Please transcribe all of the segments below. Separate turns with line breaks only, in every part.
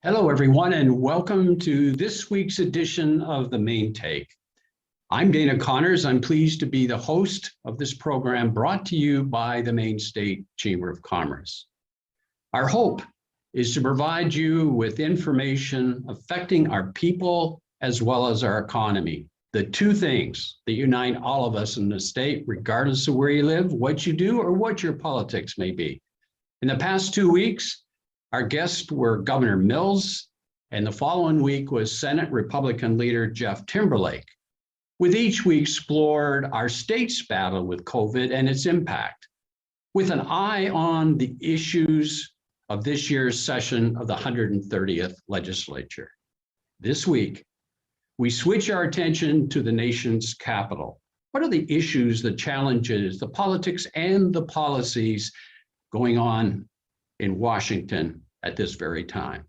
Hello, everyone, and welcome to this week's edition of the Maine Take. I'm Dana Connors. I'm pleased to be the host of this program brought to you by the Maine State Chamber of Commerce. Our hope is to provide you with information affecting our people as well as our economy, the two things that unite all of us in the state, regardless of where you live, what you do, or what your politics may be. In the past 2 weeks, our guests were Governor Mills, and the following week was Senate Republican leader Jeff Timberlake. With each, we explored our state's battle with COVID and its impact, with an eye on the issues of this year's session of the 130th legislature. This week, we switch our attention to the nation's capital. What are the issues, the challenges, the politics, and the policies going on in Washington at this very time?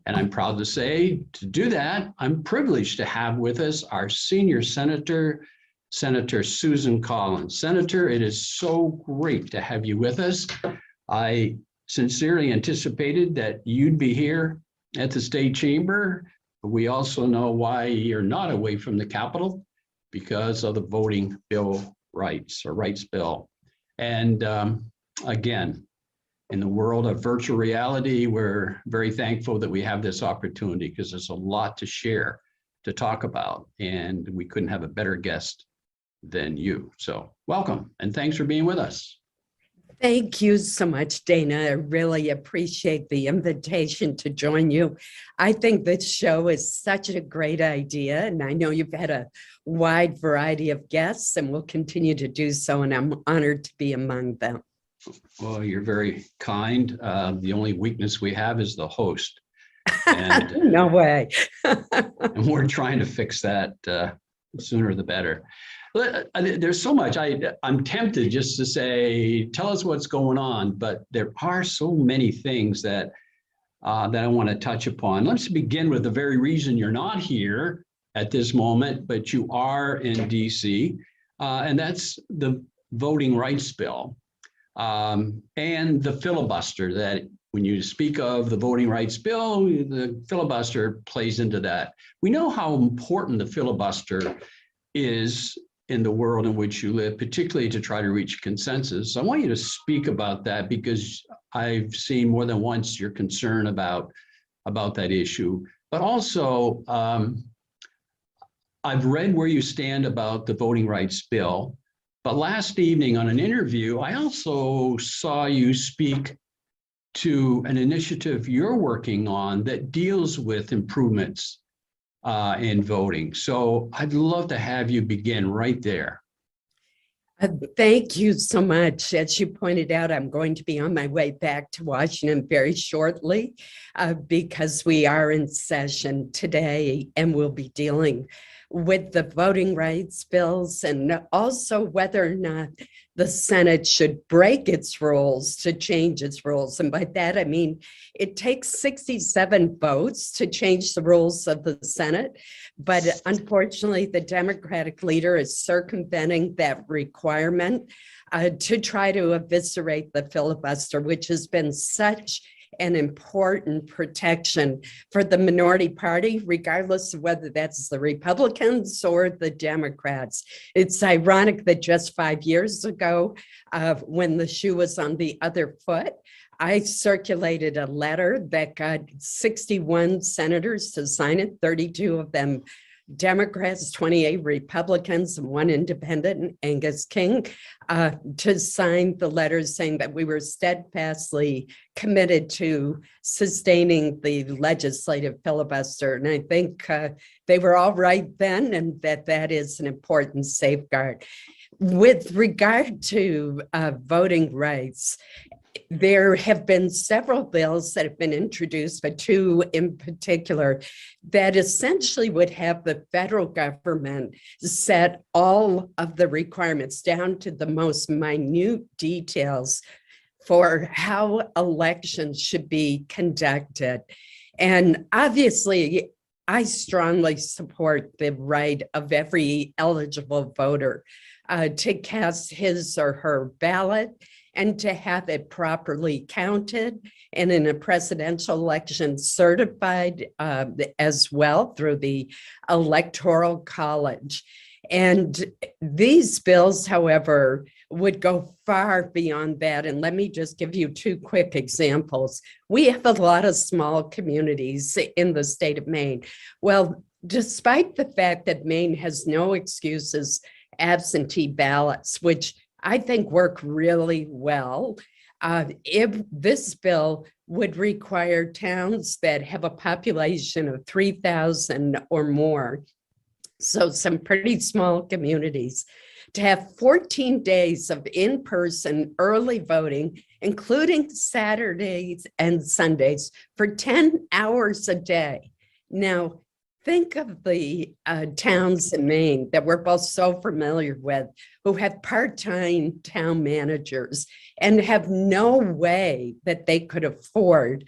And I'm proud to say, to do that, I'm privileged to have with us our senior senator, Senator Susan Collins. Senator, it is so great to have you with us. I sincerely anticipated that you'd be here at the state chamber. We also know why you're not away from the Capitol, because of the voting bill rights bill. And again, in the world of virtual reality, we're very thankful that we have this opportunity because there's a lot to share, to talk about, and we couldn't have a better guest than you. So welcome, and thanks for being with us.
Thank you so much, Dana. I really appreciate the invitation to join you. I think this show is such a great idea, and I know you've had a wide variety of guests and will continue to do so, and I'm honored to be among them.
Well, you're very kind. The only weakness we have is the host. And,
no way.
And we're trying to fix that sooner the better. There's so much. I'm tempted just to say, tell us what's going on, but there are so many things that I want to touch upon. Let's begin with the very reason you're not here at this moment, but you are in DC, and that's the voting rights bill. And the filibuster, that when you speak of the voting rights bill, the filibuster plays into that. We know how important the filibuster is in the world in which you live, particularly to try to reach consensus. I want you to speak about that because I've seen more than once your concern about that issue. But also, I've read where you stand about the voting rights bill. But last evening on an interview, I also saw you speak to an initiative you're working on that deals with improvements in voting. So I'd love to have you begin right there.
Thank you so much. As you pointed out, I'm going to be on my way back to Washington very shortly because we are in session today and we'll be dealing with the voting rights bills and also whether or not the Senate should break its rules to change its rules. And by that, I mean, it takes 67 votes to change the rules of the Senate. But unfortunately, the Democratic leader is circumventing that requirement to try to eviscerate the filibuster, which has been such an important protection for the minority party, regardless of whether that's the Republicans or the Democrats. It's ironic that just 5 years ago, when the shoe was on the other foot, I circulated a letter that got 61 senators to sign it, 32 of them Democrats, 28 Republicans, and 1 independent, Angus King, to sign the letter saying that we were steadfastly committed to sustaining the legislative filibuster. And I think they were all right then, and that is an important safeguard. With regard to voting rights, there have been several bills that have been introduced, but 2 in particular, that essentially would have the federal government set all of the requirements down to the most minute details for how elections should be conducted. And obviously, I strongly support the right of every eligible voter to cast his or her ballot and to have it properly counted, and in a presidential election certified as well through the Electoral College. And these bills, however, would go far beyond that. And let me just give you two quick examples. We have a lot of small communities in the state of Maine. Well, despite the fact that Maine has no excuses absentee ballots, which I think work really well, if this bill would require towns that have a population of 3,000 or more, so some pretty small communities, to have 14 days of in-person early voting, including Saturdays and Sundays, for 10 hours a day. Now, think of the towns in Maine that we're both so familiar with, who have part-time town managers and have no way that they could afford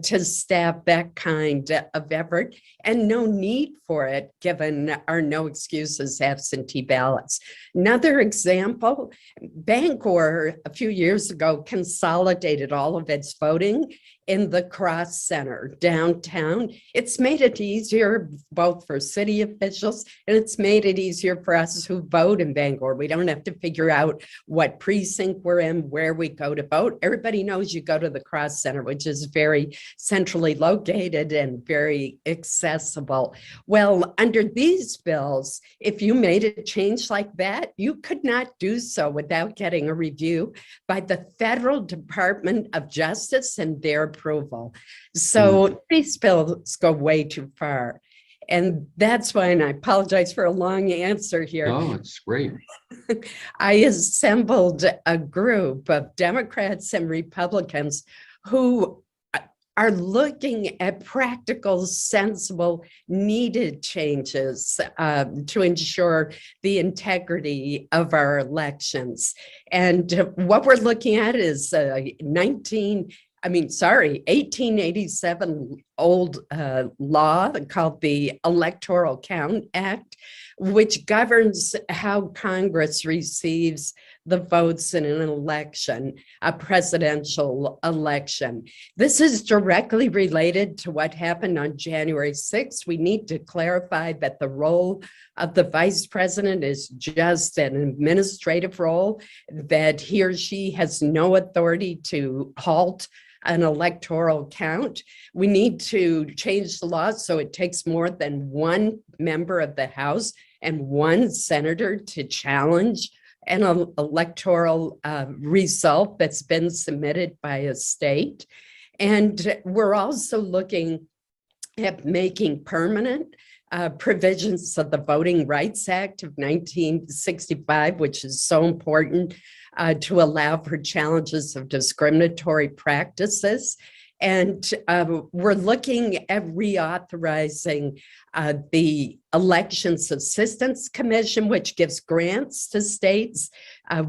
to staff that kind of effort, and no need for it given our no excuses absentee ballots. Another example, Bangor a few years ago consolidated all of its voting in the Cross Center downtown. It's made it easier both for city officials, and it's made it easier for us who vote in Bangor. We don't have to figure out what precinct we're in, where we go to vote. Everybody knows you go to the Cross Center, which is very centrally located and very accessible. Well, under these bills, if you made a change like that, you could not do so without getting a review by the Federal Department of Justice and their approval. So these bills go way too far. And that's why, and I apologize for a long answer here.
Oh, it's great.
I assembled a group of Democrats and Republicans who are looking at practical, sensible, needed changes to ensure the integrity of our elections. And what we're looking at is 1887 old law called the Electoral Count Act, which governs how Congress receives the votes in an election, a presidential election. This is directly related to what happened on January 6th. We need to clarify that the role of the vice president is just an administrative role, that he or she has no authority to halt an electoral count. We need to change the law so it takes more than one member of the House and one senator to challenge an electoral result that's been submitted by a state. And we're also looking at making permanent provisions of the Voting Rights Act of 1965, which is so important to allow for challenges of discriminatory practices. And we're looking at reauthorizing the Elections Assistance Commission, which gives grants to states.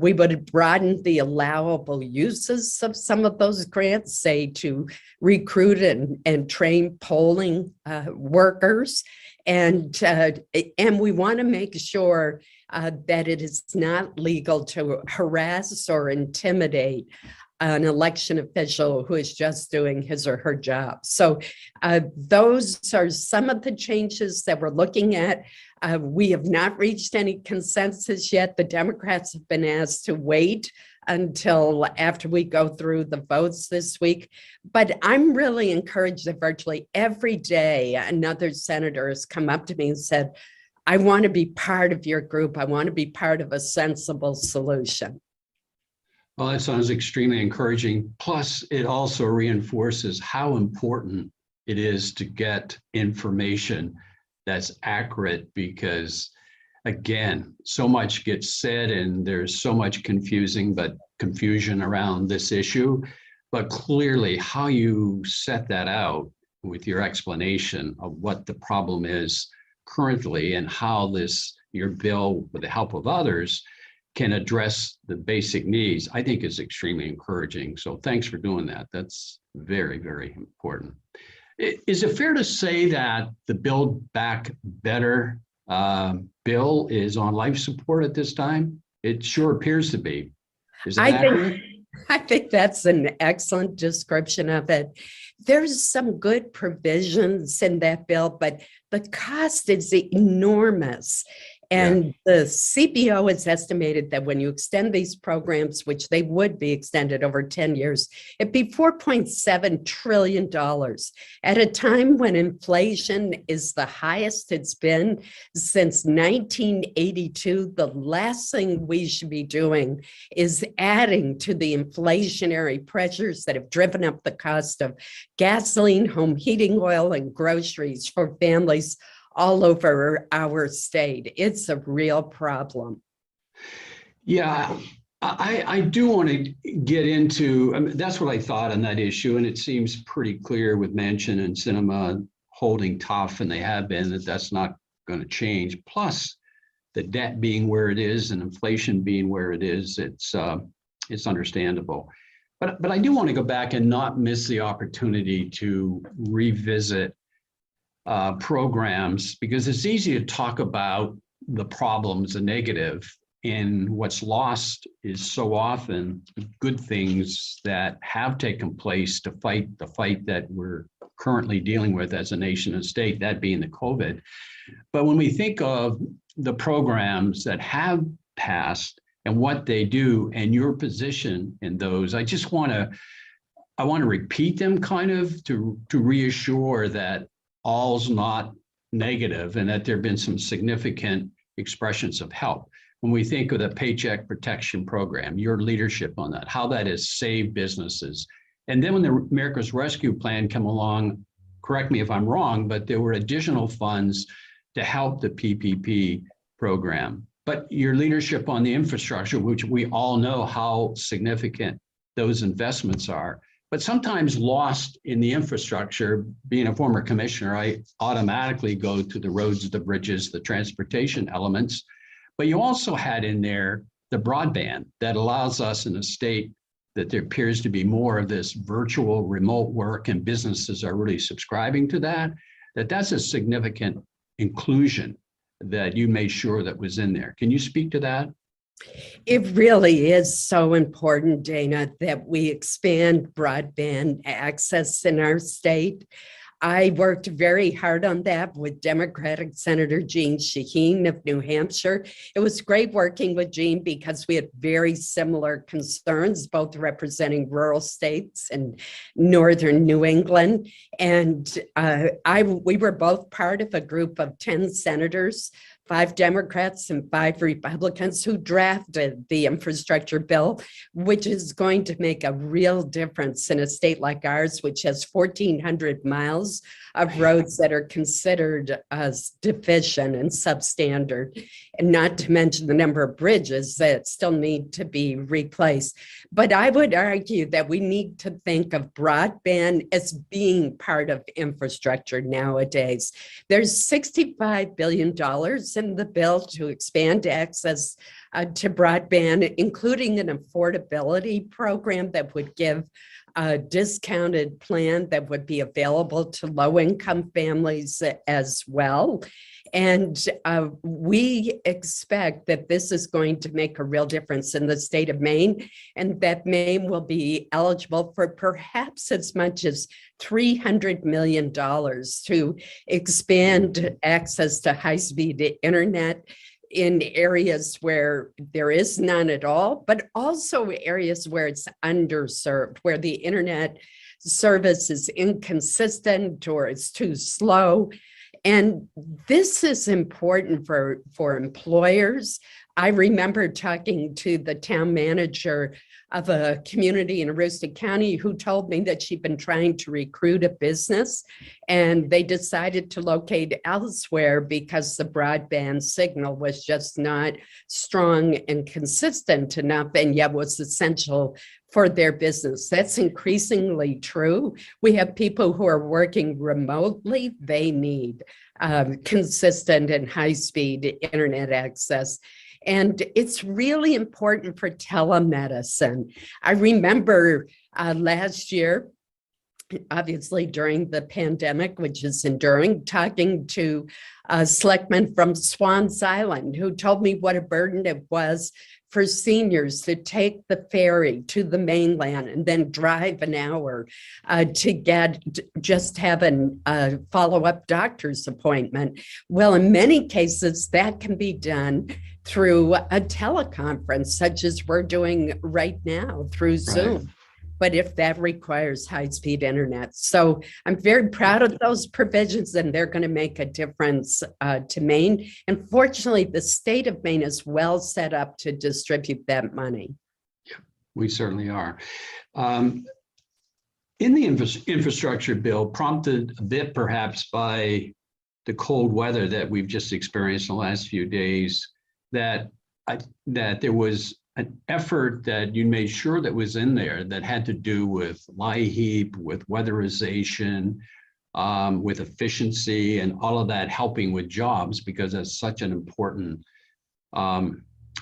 We would broaden the allowable uses of some of those grants, say to recruit and train polling workers. And we want to make sure that it is not legal to harass or intimidate an election official who is just doing his or her job. So those are some of the changes that we're looking at. We have not reached any consensus yet. The Democrats have been asked to wait until after we go through the votes this week. But I'm really encouraged that virtually every day another senator has come up to me and said, I want to be part of your group. I want to be part of a sensible solution.
Well, that sounds extremely encouraging. Plus, it also reinforces how important it is to get information that's accurate, because again, so much gets said and there's so much confusion around this issue. But clearly how you set that out with your explanation of what the problem is currently and how your bill, with the help of others, can address the basic needs, I think is extremely encouraging. So thanks for doing that. That's very, very important. Is it fair to say that the Buildback Better bill is on life support at this time? It sure appears to be. Is that accurate?
I think that's an excellent description of it. There's some good provisions in that bill, but the cost is enormous. And the CBO has estimated that when you extend these programs, which they would be extended over 10 years, it'd be $4.7 trillion at a time when inflation is the highest it's been since 1982. The last thing we should be doing is adding to the inflationary pressures that have driven up the cost of gasoline, home heating oil, and groceries for families all over our state. It's a real problem.
Yeah, I do want to get into, I mean, that's what I thought on that issue. And it seems pretty clear with Manchin and Sinema holding tough, and they have been, that that's not going to change. Plus the debt being where it is and inflation being where it is, it's understandable. But I do want to go back and not miss the opportunity to revisit programs, because it's easy to talk about the problems, the negative, and what's lost is so often good things that have taken place to fight the fight that we're currently dealing with as a nation and state, that being the COVID. But when we think of the programs that have passed and what they do and your position in those, I want to repeat them kind of to reassure that all's not negative and that there have been some significant expressions of help. When we think of the Paycheck Protection Program, your leadership on that, how that has saved businesses. And then when the America's Rescue Plan came along, correct me if I'm wrong, but there were additional funds to help the PPP program. But your leadership on the infrastructure, which we all know how significant those investments are, but sometimes lost in the infrastructure. Being a former commissioner, I automatically go to the roads, the bridges, the transportation elements. But you also had in there the broadband that allows us in a state that there appears to be more of this virtual remote work, and businesses are really subscribing to that, that's a significant inclusion that you made sure that was in there. Can you speak to that?
It really is so important, Dana, that we expand broadband access in our state. I worked very hard on that with Democratic Senator Jeanne Shaheen of New Hampshire. It was great working with Jeanne because we had very similar concerns, both representing rural states and northern New England. And we were both part of a group of 10 senators, 5 Democrats and 5 Republicans, who drafted the infrastructure bill, which is going to make a real difference in a state like ours, which has 1,400 miles of roads that are considered as deficient and substandard, and not to mention the number of bridges that still need to be replaced. But I would argue that we need to think of broadband as being part of infrastructure nowadays. There's $65 billion in the bill to expand access to broadband, including an affordability program that would give a discounted plan that would be available to low-income families as well. And we expect that this is going to make a real difference in the state of Maine, and that Maine will be eligible for perhaps as much as $300 million to expand access to high-speed internet in areas where there is none at all, but also areas where it's underserved, where the internet service is inconsistent or it's too slow. And this is important for employers. I remember talking to the town manager of a community in Aroostook County who told me that she'd been trying to recruit a business, and they decided to locate elsewhere because the broadband signal was just not strong and consistent enough, and yet was essential for their business. That's increasingly true. We have people who are working remotely. They need consistent and high-speed internet access. And it's really important for telemedicine. I remember last year, obviously during the pandemic, which is enduring, talking to a selectman from Swans Island who told me what a burden it was for seniors to take the ferry to the mainland and then drive an hour to just have a follow-up doctor's appointment. Well, in many cases, that can be done through a teleconference, such as we're doing right now through Zoom.
Right.
But if that requires high-speed internet. So I'm very proud of those provisions, and they're going to make a difference to Maine. And fortunately, the state of Maine is well set up to distribute that money.
Yeah, we certainly are. In the infrastructure bill, prompted a bit perhaps by the cold weather that we've just experienced in the last few days, that there was an effort that you made sure that was in there that had to do with LIHEAP, with weatherization, with efficiency, and all of that helping with jobs, because that's such an important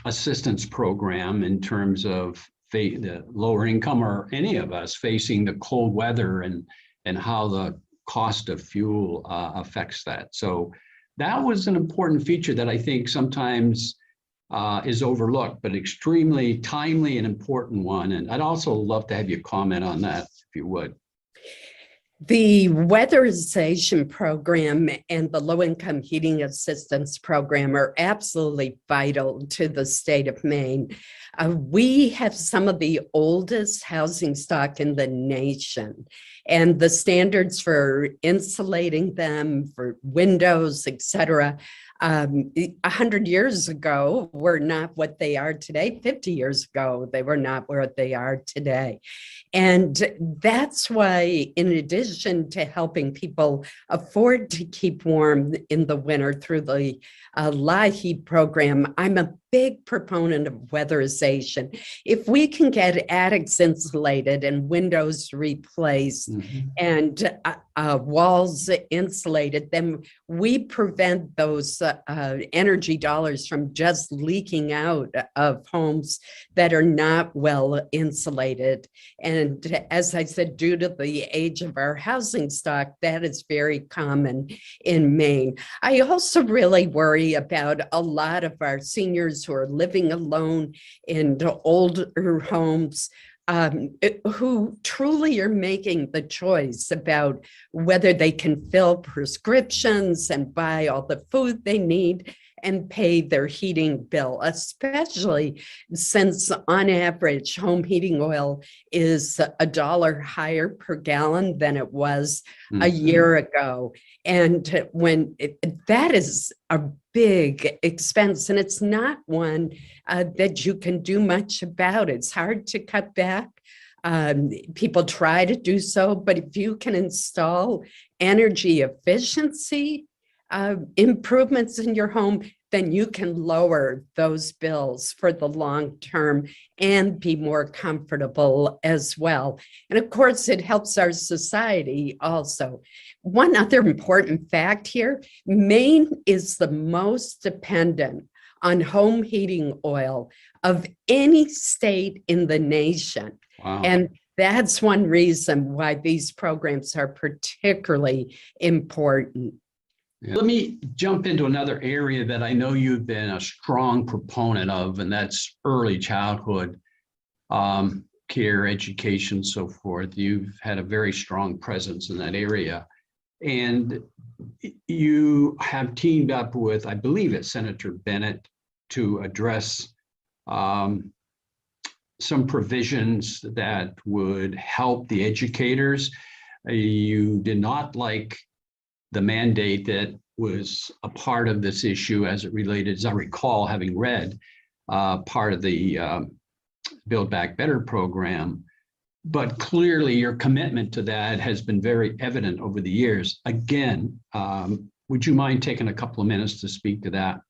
assistance program in terms of the lower income or any of us facing the cold weather and how the cost of fuel affects that. So that was an important feature that I think sometimes is overlooked, but extremely timely and important one. And I'd also love to have you comment on that, if you would.
The weatherization program and the low-income heating assistance program are absolutely vital to the state of Maine. We have some of the oldest housing stock in the nation, and the standards for insulating them, for windows, et cetera, 100 years ago were not what they are today. 50 years ago, they were not what they are today. And that's why, in addition to helping people afford to keep warm in the winter through the LIHEAP program, I'm a big proponent of weatherization. If we can get attics insulated and windows replaced and walls insulated, then we prevent those energy dollars from just leaking out of homes that are not well insulated. And as I said, due to the age of our housing stock, that is very common in Maine. I also really worry about a lot of our seniors who are living alone in older homes, who truly are making the choice about whether they can fill prescriptions and buy all the food they need and pay their heating bill, especially since on average home heating oil is $1 higher per gallon than it was a year ago. And when that is a big expense, and it's not one that you can do much about. It's hard to cut back. People try to do so, but if you can install energy efficiency improvements in your home, then you can lower those bills for the long term and be more comfortable as well. And of course, it helps our society also. One other important fact here, Maine is the most dependent on home heating oil of any state in the nation.
Wow.
And that's one reason why these programs are particularly important.
Yeah. Let me jump into another area that I know you've been a strong proponent of, and that's early childhood care, education, so forth. You've had a very strong presence in that area. And you have teamed up with, I believe it's Senator Bennett, to address some provisions that would help the educators. You did not like the mandate that was a part of this issue as it related, as I recall, having read part of the Build Back Better program. But clearly your commitment to that has been very evident over the years. Again, would you mind taking a couple of minutes to speak to that?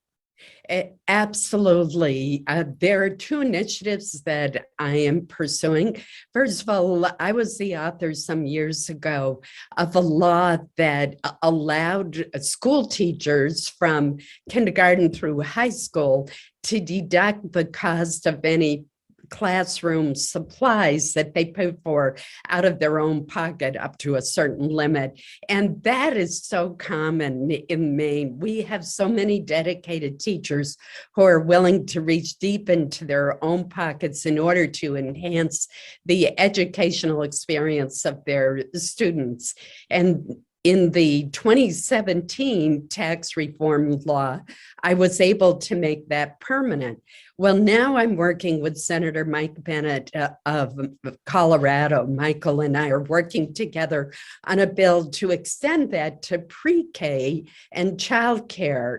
Absolutely. There are two initiatives that I am pursuing. First of all, I was the author some years ago of a law that allowed school teachers from kindergarten through high school to deduct the cost of any classroom supplies that they pay for out of their own pocket up to a certain limit. And that is so common in Maine. We have so many dedicated teachers who are willing to reach deep into their own pockets in order to enhance the educational experience of their students. And in the 2017 tax reform law, I was able to make that permanent. Well, now I'm working with Senator Mike Bennett of Colorado. Michael and I are working together on a bill to extend that to pre-K and childcare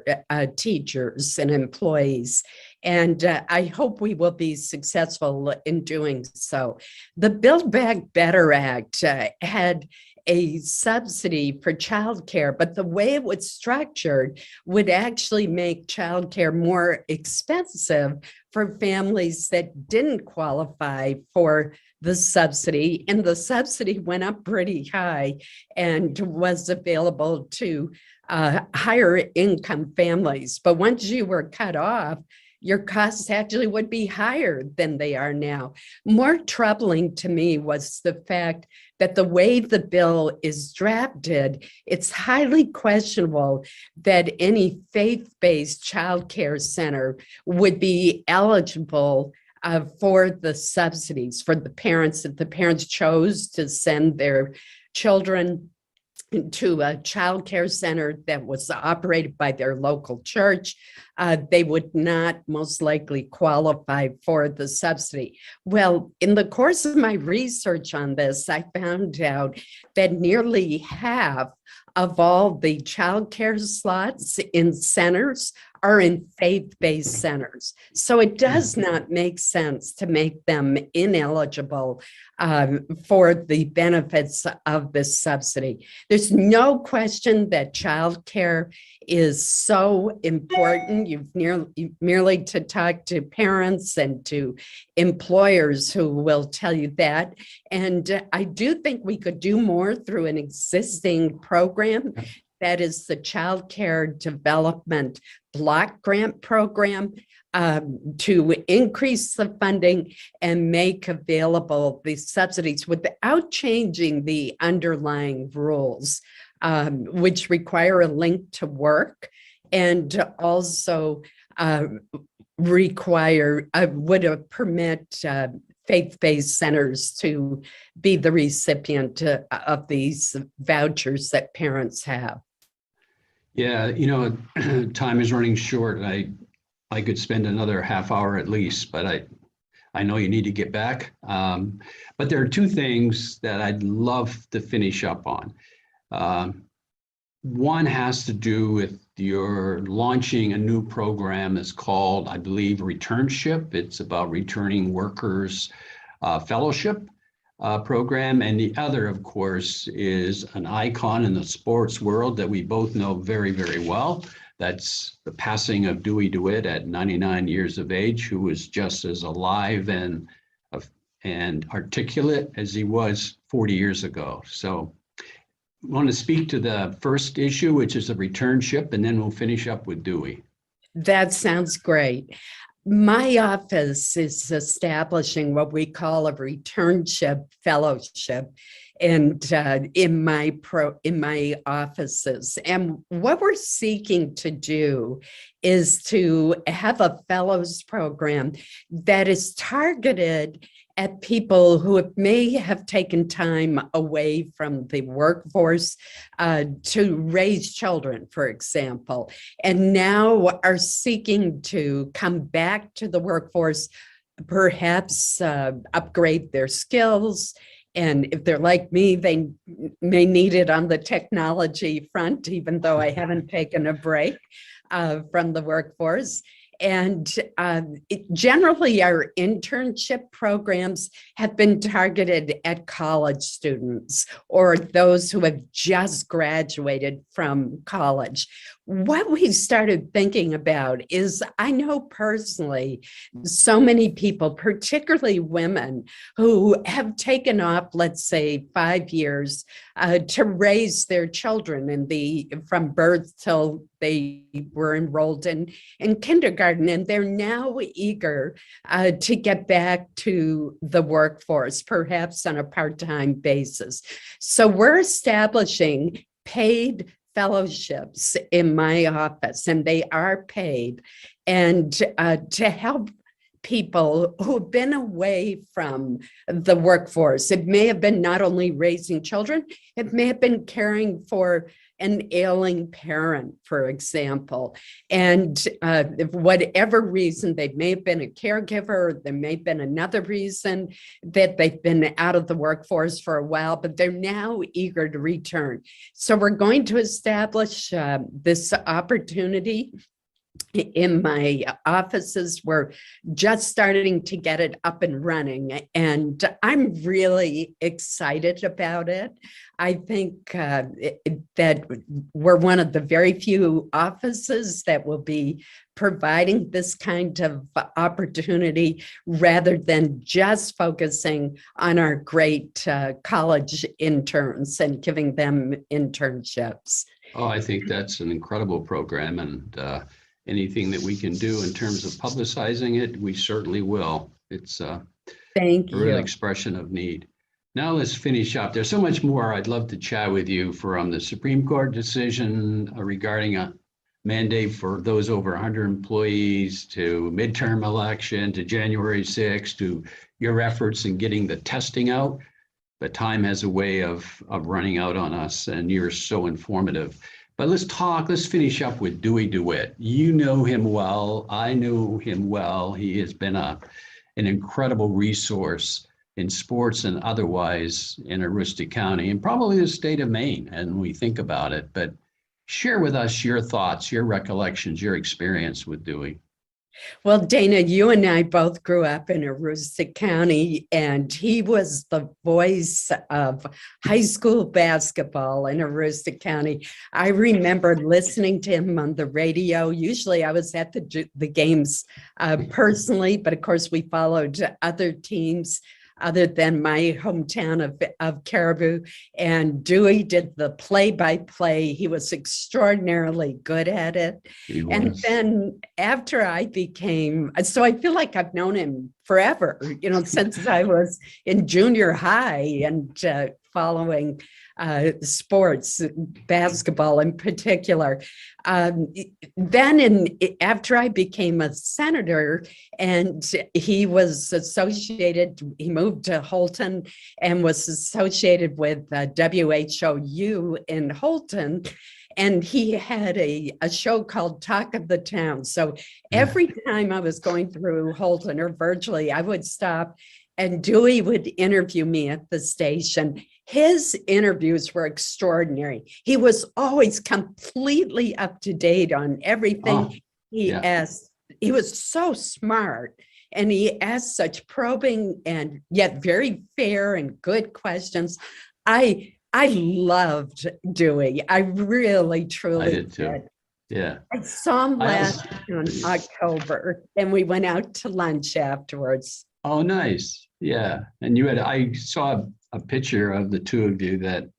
teachers and employees. And I hope we will be successful in doing so. The Build Back Better Act had a subsidy for childcare, but the way it was structured would actually make childcare more expensive for families that didn't qualify for the subsidy. And the subsidy went up pretty high and was available to higher income families. But once you were cut off, your costs actually would be higher than they are now. More troubling to me was the fact that the way the bill is drafted, it's highly questionable that any faith-based child care center would be eligible for the subsidies for the parents, if the parents chose to send their children to a child care center that was operated by their local church, they would not most likely qualify for the subsidy. Well, in the course of my research on this, I found out that nearly half of all the child care slots in centers are in faith-based centers. So it does not make sense to make them ineligible for the benefits of this subsidy. There's no question that child care is so important. You've merely to talk to parents and to employers who will tell you that. And I do think we could do more through an existing program. That is the Child Care Development Block Grant Program, to increase the funding and make available the subsidies without changing the underlying rules, which require a link to work and also would permit faith-based centers to be the recipient of these vouchers that parents have.
Yeah, time is running short. I could spend another half hour at least, but I know you need to get back. But there are two things that I'd love to finish up on. One has to do with you're launching a new program that's called, I believe, Returnship. It's about returning workers fellowship program. And the other, of course, is an icon in the sports world that we both know very, very well. That's the passing of Dewey DeWitt at 99 years of age, who was just as alive and articulate as he was 40 years ago. So I want to speak to the first issue, which is the returnship, and then we'll finish up with Dewey. That
sounds great. My office is establishing what we call a Returnship Fellowship, and in my offices. And what we're seeking to do is to have a fellows program that is targeted at people who may have taken time away from the workforce to raise children, for example, and now are seeking to come back to the workforce, perhaps upgrade their skills. And if they're like me, they may need it on the technology front, even though I haven't taken a break from the workforce. And generally, our internship programs have been targeted at college students or those who have just graduated from college. What we started thinking about is, I know personally so many people, particularly women, who have taken off, let's say, 5 years to raise their children from birth till they were enrolled in kindergarten kindergarten, and they're now eager to get back to the workforce, perhaps on a part-time basis. So we're establishing paid fellowships in my office, and they are paid, and to help people who've been away from the workforce. It may have been not only raising children, it may have been caring for an ailing parent, for example. And if whatever reason, they may have been a caregiver, there may have been another reason that they've been out of the workforce for a while, but they're now eager to return. So we're going to establish this opportunity in my offices. We're just starting to get it up and running, and I'm really excited about it. I think that we're one of the very few offices that will be providing this kind of opportunity rather than just focusing on our great college interns and giving them internships.
Oh, I think that's an incredible program, and anything that we can do in terms of publicizing it, we certainly will. It's a real expression of need. Now let's finish up. There's so much more I'd love to chat with you, from the Supreme Court decision regarding a mandate for those over 100 employees, to midterm election, to January 6th, to your efforts in getting the testing out. But time has a way of running out on us, and you're so informative. But let's finish up with Dewey DeWitt. You know him well. I know him well. He has been an incredible resource in sports and otherwise in Aroostook County, and probably the state of Maine, and we think about it. But share with us your thoughts, your recollections, your experience with Dewey.
Well, Dana, you and I both grew up in Aroostook County, and he was the voice of high school basketball in Aroostook County. I remember listening to him on the radio. Usually I was at the games personally, but of course we followed other teams other than my hometown of Caribou. And Dewey did the play-by-play. He was extraordinarily good at it. And then after I became, so I feel like I've known him forever, since I was in junior high and following sports, basketball in particular. Then after I became a senator, and he moved to Holton and was associated with WHOU in Holton. And he had a show called Talk of the Town. So every time I was going through Holton, or virtually, I would stop and Dewey would interview me at the station. His interviews were extraordinary. He was always completely up to date on everything he asked. He was so smart, and he asked such probing and yet very fair and good questions. I loved Dewey. I really, truly
I did too. Yeah.
I saw him last in October, and we went out to lunch afterwards.
Oh, nice. Yeah. And I saw a picture of the two of you that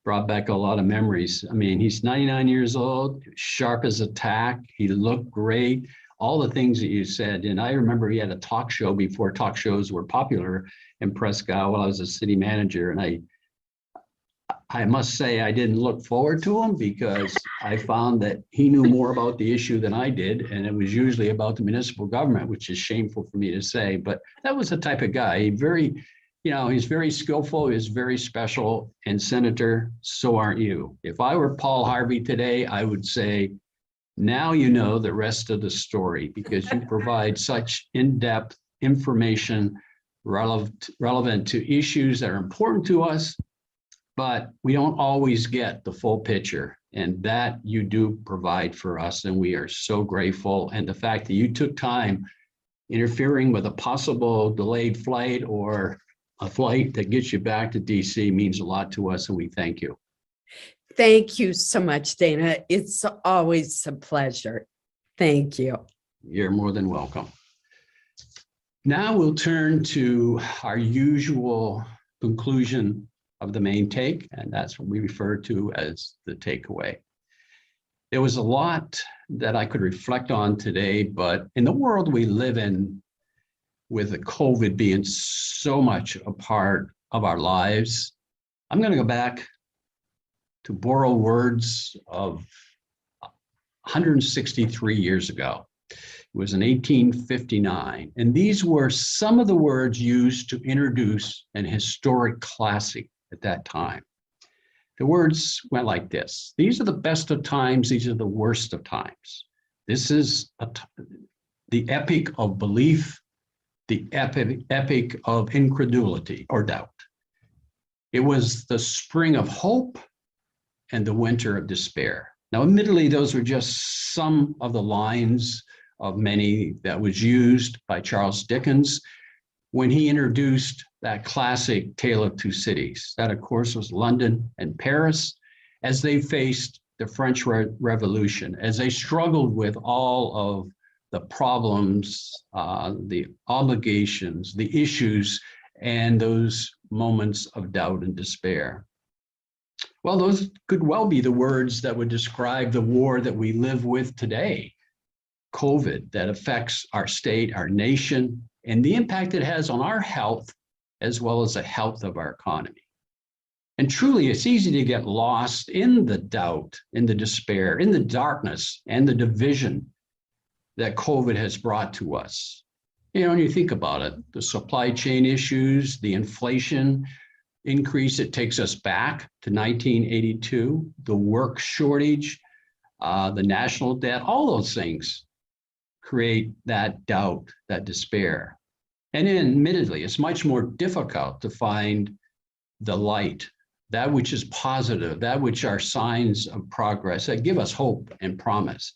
brought back a lot of memories. I mean, he's 99 years old, sharp as a tack. He looked great. All the things that you said. And I remember he had a talk show before talk shows were popular in Prescott while I was a city manager. And I must say I didn't look forward to him, because I found that he knew more about the issue than I did. And it was usually about the municipal government, which is shameful for me to say, but that was the type of guy. He's very skillful, he's very special. And Senator, so aren't you. If I were Paul Harvey today, I would say, now you know the rest of the story, because you provide such in-depth information relevant to issues that are important to us, but we don't always get the full picture, and that you do provide for us, and we are so grateful. And the fact that you took time interfering with a possible delayed flight or a flight that gets you back to DC means a lot to us, and we thank you.
Thank you so much, Dana. It's always a pleasure. Thank you.
You're more than welcome. Now we'll turn to our usual conclusion of the main take, and that's what we refer to as the takeaway. There was a lot that I could reflect on today, but in the world we live in, with the COVID being so much a part of our lives, I'm going to go back to borrow words of 163 years ago. It was in 1859, and these were some of the words used to introduce an historic classic at that time. The words went like this: these are the best of times, these are the worst of times. This is the epic of belief, the epic of incredulity or doubt. It was the spring of hope and the winter of despair. Now, admittedly, those were just some of the lines of many that was used by Charles Dickens when he introduced that classic Tale of Two Cities. That, of course, was London and Paris, as they faced the French Revolution, as they struggled with all of the problems, the obligations, the issues, and those moments of doubt and despair. Well, those could well be the words that would describe the war that we live with today, COVID, that affects our state, our nation, and the impact it has on our health, as well as the health of our economy. And truly, it's easy to get lost in the doubt, in the despair, in the darkness, and the division that COVID has brought to us. You know, when you think about it, the supply chain issues, the inflation increase, it takes us back to 1982, the work shortage, the national debt, all those things create that doubt, that despair. And admittedly, it's much more difficult to find the light, that which is positive, that which are signs of progress that give us hope and promise.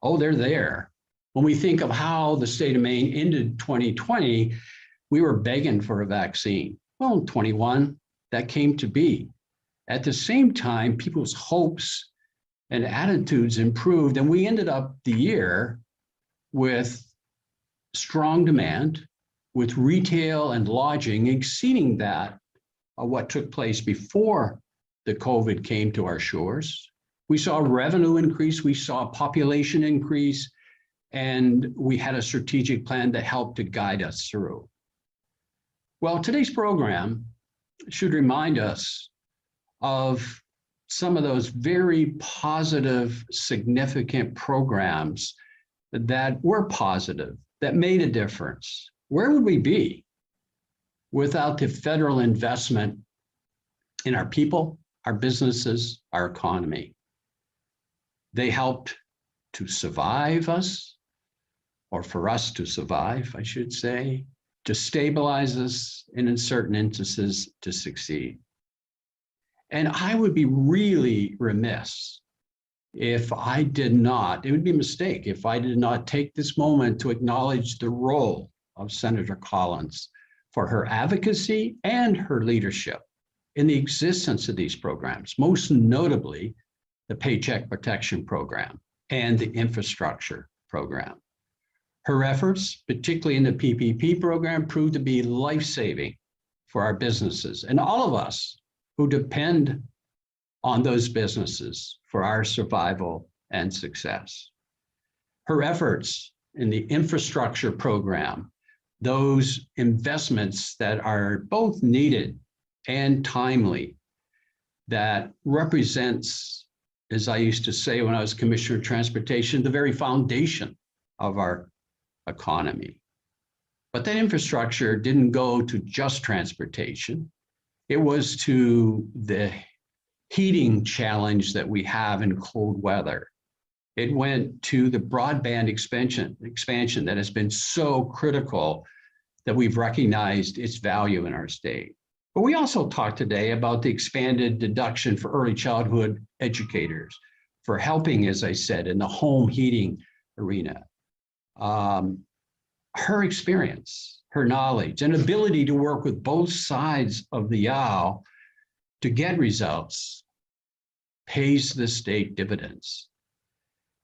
Oh, they're there. When we think of how the state of Maine ended 2020, we were begging for a vaccine. Well, in 21, that came to be. At the same time, people's hopes and attitudes improved, and we ended up the year with strong demand, with retail and lodging exceeding that of what took place before the COVID came to our shores. We saw revenue increase, we saw population increase, and we had a strategic plan that helped to guide us through. Well, today's program should remind us of some of those very positive, significant programs that were positive, that made a difference. Where would we be without the federal investment in our people, our businesses, our economy? They helped to survive us, or for us to survive, I should say, to stabilize us, and in certain instances, to succeed. And I would be really remiss if I did not, it would be a mistake if I did not take this moment to acknowledge the role of Senator Collins for her advocacy and her leadership in the existence of these programs, most notably the Paycheck Protection Program and the Infrastructure Program. Her efforts, particularly in the PPP program, proved to be life-saving for our businesses and all of us who depend on those businesses for our survival and success. Her efforts in the infrastructure program, those investments that are both needed and timely, that represents, as I used to say when I was Commissioner of Transportation, the very foundation of our economy. But that infrastructure didn't go to just transportation. It was to the heating challenge that we have in cold weather. It went to the broadband expansion that has been so critical that we've recognized its value in our state. But we also talked today about the expanded deduction for early childhood educators, for helping, as I said, in the home heating arena. Her experience, her knowledge, and ability to work with both sides of the aisle to get results pays the state dividends.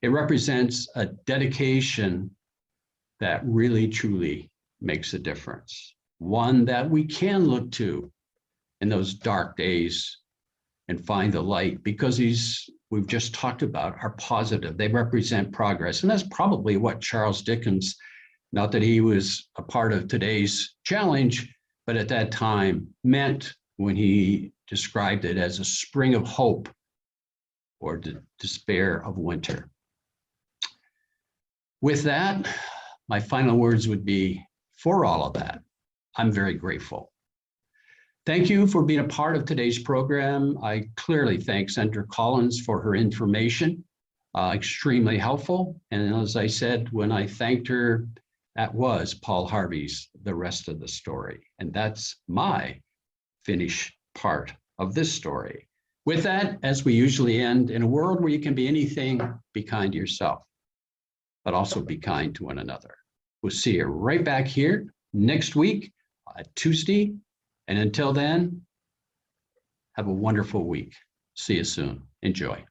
It represents a dedication that really, truly makes a difference. One that we can look to in those dark days and find the light, because these we've just talked about are positive. They represent progress. And that's probably what Charles Dickens, not that he was a part of today's challenge, but at that time meant when he described it as a spring of hope or despair of winter. With that, my final words would be, for all of that, I'm very grateful. Thank you for being a part of today's program. I clearly thank Senator Collins for her information, extremely helpful. And as I said, when I thanked her, that was Paul Harvey's The Rest of the Story. And that's my finished part of this story. With that, as we usually end, in a world where you can be anything, be kind to yourself, but also be kind to one another. We'll see you right back here next week, Tuesday. And until then, have a wonderful week. See you soon. Enjoy.